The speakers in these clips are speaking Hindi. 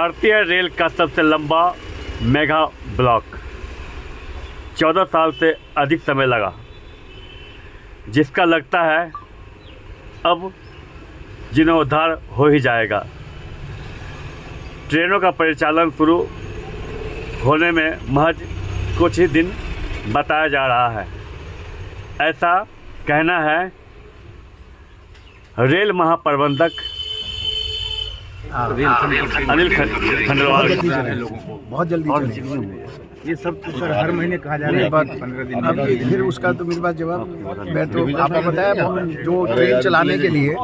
भारतीय रेल का सबसे लंबा मेगा ब्लॉक 14 साल से अधिक समय लगा, जिसका लगता है अब जीर्णोद्धार हो ही जाएगा। ट्रेनों का परिचालन शुरू होने में महज कुछ ही दिन बताया जा रहा है, ऐसा कहना है रेल महाप्रबंधक अनिल खंडेलवाल। बहुत जल्दी चलेगी। ये सब तो सर हर महीने कहा जा रहा है 15 दिन में। फिर उसका तो मेरे पास जवाब, मैं तो आपको बताया जो ट्रेन चलाने के लिए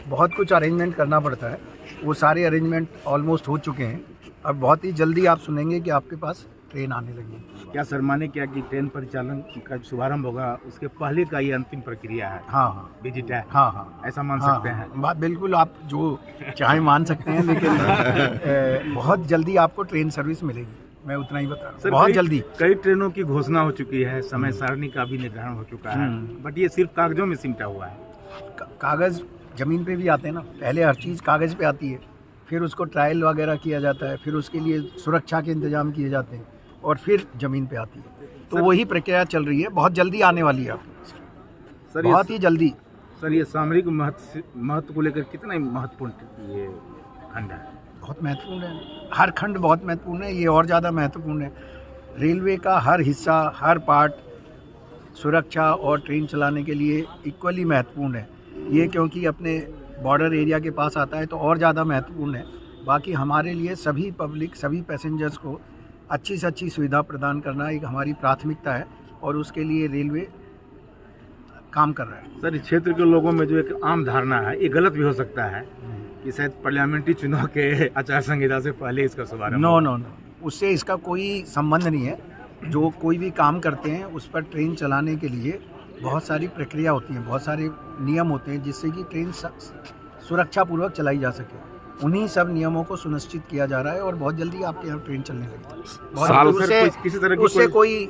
बहुत कुछ अरेंजमेंट करना पड़ता है, वो सारे अरेंजमेंट ऑलमोस्ट हो चुके हैं। अब बहुत ही जल्दी आप सुनेंगे कि आपके पास ट्रेन आने लगी। क्या सर माने क्या कि ट्रेन परिचालन का शुभारंभ होगा, उसके पहले का ये अंतिम प्रक्रिया है? हाँ, विजिट है। हाँ, ऐसा मान सकते हैं। बात बिल्कुल आप जो चाहे मान सकते हैं, लेकिन बहुत जल्दी आपको ट्रेन सर्विस मिलेगी, मैं उतना ही बता रहा हूँ। बहुत जल्दी कई ट्रेनों की घोषणा हो चुकी है, समय सारणी का भी निर्धारण हो चुका है, बट ये सिर्फ कागजों में सिमटा हुआ है। कागज जमीन पे भी आते हैं ना, पहले हर चीज़ कागज पे आती है, फिर उसको ट्रायल वगैरह किया जाता है, फिर उसके लिए सुरक्षा के इंतजाम किए जाते हैं, और फिर ज़मीन पे आती है। तो वही प्रक्रिया चल रही है, बहुत जल्दी आने वाली है सर, बहुत ही जल्दी। सर ये सामरिक महत्व को लेकर कितना महत्वपूर्ण ये खंड है? बहुत महत्वपूर्ण है, हर खंड बहुत महत्वपूर्ण है, ये और ज़्यादा महत्वपूर्ण है। रेलवे का हर हिस्सा, हर पार्ट सुरक्षा और ट्रेन चलाने के लिए इक्वली महत्वपूर्ण है ये, क्योंकि अपने बॉर्डर एरिया के पास आता है तो और ज़्यादा महत्वपूर्ण है। बाकी हमारे लिए सभी पब्लिक, सभी पैसेंजर्स को अच्छी से अच्छी सुविधा प्रदान करना एक हमारी प्राथमिकता है, और उसके लिए रेलवे काम कर रहा है। सर इस क्षेत्र के लोगों में जो एक आम धारणा है, ये गलत भी हो सकता है कि शायद पार्लियामेंट्री चुनाव के आचार संहिता से पहले इसका शुभारंभ। नो, उससे इसका कोई संबंध नहीं है। जो कोई भी काम करते हैं उस पर ट्रेन चलाने के लिए बहुत सारी प्रक्रिया होती हैं, बहुत सारे नियम होते हैं, जिससे कि ट्रेन सुरक्षापूर्वक चलाई जा सके। उन्हीं सब नियमों को सुनिश्चित किया जा रहा है, और बहुत जल्दी आपके यहाँ ट्रेन चलने लगी। किसी तरह उससे कोई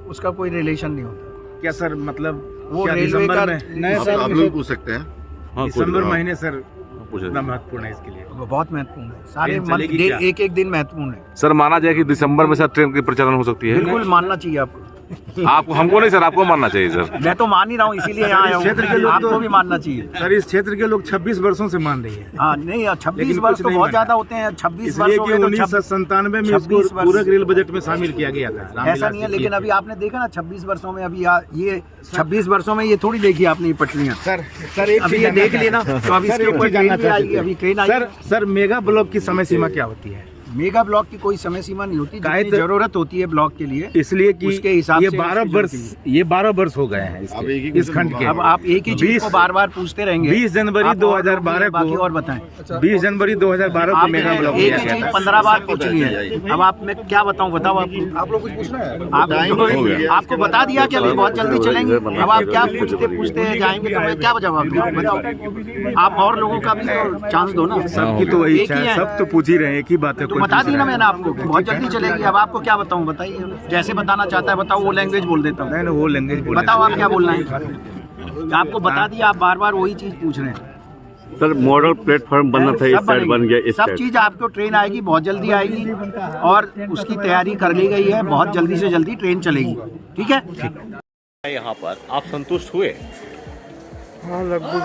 उसका कोई रिलेशन नहीं होता। क्या सर मतलब वो रेलवे का आप लोग पूछ सकते हैं दिसंबर महीने सर कितना महत्वपूर्ण है इसके लिए? वो बहुत महत्वपूर्ण है, सारे एक दिन महत्वपूर्ण है। सर माना जाए कि दिसंबर में सर ट्रेन की परिचालन हो सकती है? बिल्कुल मानना चाहिए आपको। आपको, हमको नहीं सर, आपको मानना चाहिए सर। मैं तो मान ही रहा हूँ, इसीलिए यहाँ आया हूँ। आपको भी मानना चाहिए सर। इस क्षेत्र के लोग 26 वर्षों से मान रही है। हाँ नहीं, 26 वर्ष तो बहुत ज्यादा होते हैं। 26 वर्ष 1997 में इसको पूरक रेल बजट में शामिल किया गया था। ऐसा नहीं है, लेकिन अभी आपने देखा ना 26 वर्षों में, अभी ये 26 वर्षों में ये थोड़ी देखी आपने पटरियाँ। सर अभी ये देख लेना, तो अभी इसके ऊपर ट्रेन आई। सर मेगा ब्लॉक की समय सीमा क्या होती है? मेगा ब्लॉक की कोई समय सीमा नहीं होती, जितनी जरूरत होती है ब्लॉक के लिए, इसलिए कि उसके हिसाब से 12 वर्ष हो गए हैं इस खंड के। अब आप एक ही चीज को बार बार पूछते रहेंगे। 20 जनवरी 2012 को, और बताएं 20 जनवरी 2012 को मेगा ब्लॉक एक ही चीज 15 बार पूछ ली है। अब आप मैं क्या बताऊं, बताओ आप लोग कुछ पूछना है? आपको बता दिया कि अभी बहुत जल्दी चलेंगे। अब आप क्या पूछते जाएंगे तो मैं क्या जवाब दूं? बताओ, आप और लोगों का भी चांस दो ना। सबकी तो वही इच्छा है, सब तो पूछ ही रहे हैं, एक ही बात है। बता दी ना मैंने आपको, बहुत जल्दी चलेगी। अब आपको क्या बताऊं, बताइए, जैसे बताना चाहता है बताओ, वो लैंग्वेज बोल देता हूँ। नहीं, वो लैंग्वेज बताओ, आप क्या बोलना है? आपको बता दिया, आप बार बार वही चीज पूछ रहे हैं। सर मॉडल प्लेटफॉर्म बनना था, इस साइड बन गया। सब चीज आपको ट्रेन आएगी, बहुत जल्दी आएगी, और उसकी तैयारी कर ली गई है। बहुत जल्दी से जल्दी ट्रेन चलेगी, ठीक है। यहाँ पर आप संतुष्ट हुए? हाँ, लगभग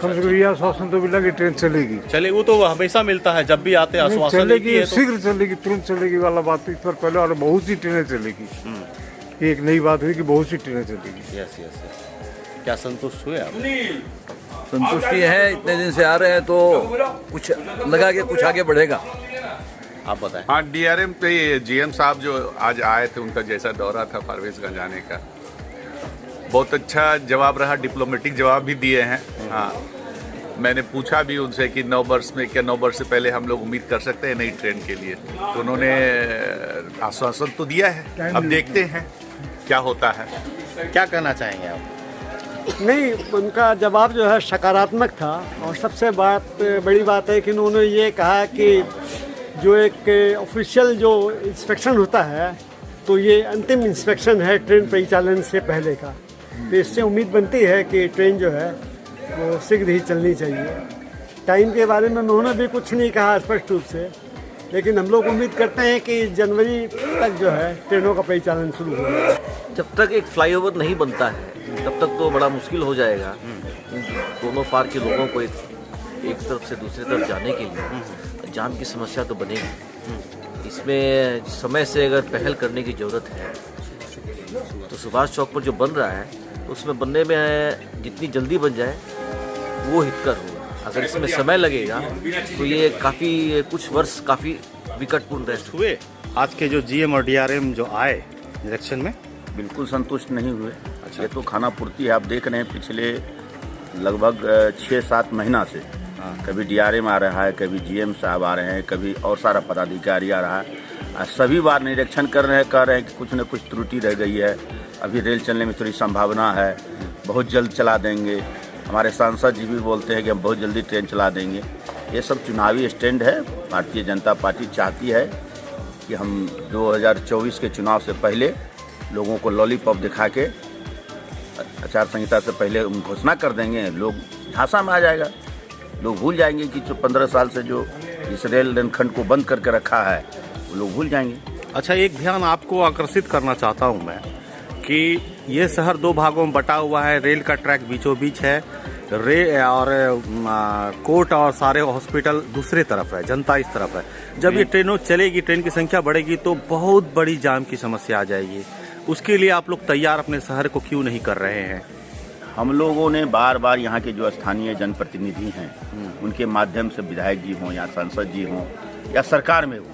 कम से कम यह आश्वासन तो मिला कि ट्रेन चलेगी। वो तो हमेशा मिलता है, जब भी आते हैं आश्वासन चलेगी, शीघ्र चलेगी, तुरंत चलेगी वाला बात तो इस पर पहले, और बहुत सी ट्रेनें चलेगी। एक नई बात हुई कि बहुत सी ट्रेनें चलेगी। यस। क्या संतुष्ट हुए आप? संतुष्टि है, इतने दिन से आ रहे हैं तो कुछ लगा कि कुछ आगे बढ़ेगा। आप बताएं। हाँ, DRM पे GM साहब जो आज आए थे, उनका जैसा दौरा था फारबिसगंज आने का, बहुत अच्छा जवाब रहा, डिप्लोमेटिक जवाब भी दिए हैं। हाँ, मैंने पूछा भी उनसे कि 9 वर्ष में, क्या 9 वर्ष से पहले हम लोग उम्मीद कर सकते हैं नई ट्रेन के लिए? तो उन्होंने आश्वासन तो दिया है, अब देखते हैं क्या होता है। क्या कहना चाहेंगे आप? नहीं, उनका जवाब जो है सकारात्मक था, और सबसे बड़ी बात है कि उन्होंने ये कहा कि जो एक ऑफिशियल जो इंस्पेक्शन होता है, तो ये अंतिम इंस्पेक्शन है ट्रेन परिचालन से पहले का। तो इससे उम्मीद बनती है कि ट्रेन जो है वो शीघ्र ही चलनी चाहिए। टाइम के बारे में उन्होंने भी कुछ नहीं कहा स्पष्ट रूप से, लेकिन हम लोग उम्मीद करते हैं कि जनवरी तक जो है ट्रेनों का परिचालन शुरू होगा। जब तक एक फ्लाईओवर नहीं बनता है तब तक तो बड़ा मुश्किल हो जाएगा दोनों पार के लोगों को एक तरफ से दूसरी तरफ जाने के लिए। जाम की समस्या तो बनेगी, इसमें समय से अगर पहल करने की ज़रूरत है। तो सुभाष चौक पर जो बन रहा है उसमें बनने में जितनी जल्दी बन जाए वो हितकर होगा। अगर इसमें समय लगेगा तो ये काफ़ी कुछ वर्ष काफ़ी विकटपूर्ण रह हुए आज के जो जीएम और डीआरएम जो आए इलेक्शन में? बिल्कुल संतुष्ट नहीं हुए। अच्छा, ये तो खाना पूर्ति है। आप देख रहे हैं पिछले लगभग 6-7 महीना से कभी डीआरएम आ रहा है, कभी जीएम साहब आ रहे हैं, कभी और सारा पदाधिकारी आ रहा है। सभी बार निरीक्षण कर रहे हैं, कह रहे हैं कि कुछ न कुछ त्रुटि रह गई है, अभी रेल चलने में थोड़ी संभावना है, बहुत जल्द चला देंगे। हमारे सांसद जी भी बोलते हैं कि हम बहुत जल्दी ट्रेन चला देंगे। ये सब चुनावी स्टैंड है। भारतीय जनता पार्टी चाहती है कि हम 2024 के चुनाव से पहले लोगों को लॉलीपॉप दिखा के आचार संहिता से पहले घोषणा कर देंगे। लोग झांसा में आ जाएगा, लोग भूल जाएंगे कि जो 15 साल से जो इस रेल रेलखंड को बंद करके रखा है वो लोग भूल जाएंगे। अच्छा, एक ध्यान आपको आकर्षित करना चाहता हूं मैं कि ये शहर 2 भागों में बटा हुआ है। रेल का ट्रैक बीचों बीच है, और कोर्ट और सारे हॉस्पिटल दूसरे तरफ है, जनता इस तरफ है। जब ये ट्रेनों चलेगी, ट्रेन की संख्या बढ़ेगी तो बहुत बड़ी जाम की समस्या आ जाएगी। उसके लिए आप लोग तैयार अपने शहर को क्यों नहीं कर रहे हैं? हम लोगों ने बार बार यहाँ के जो स्थानीय जनप्रतिनिधि हैं उनके माध्यम से, विधायक जी हों या सांसद जी हों या सरकार में हो,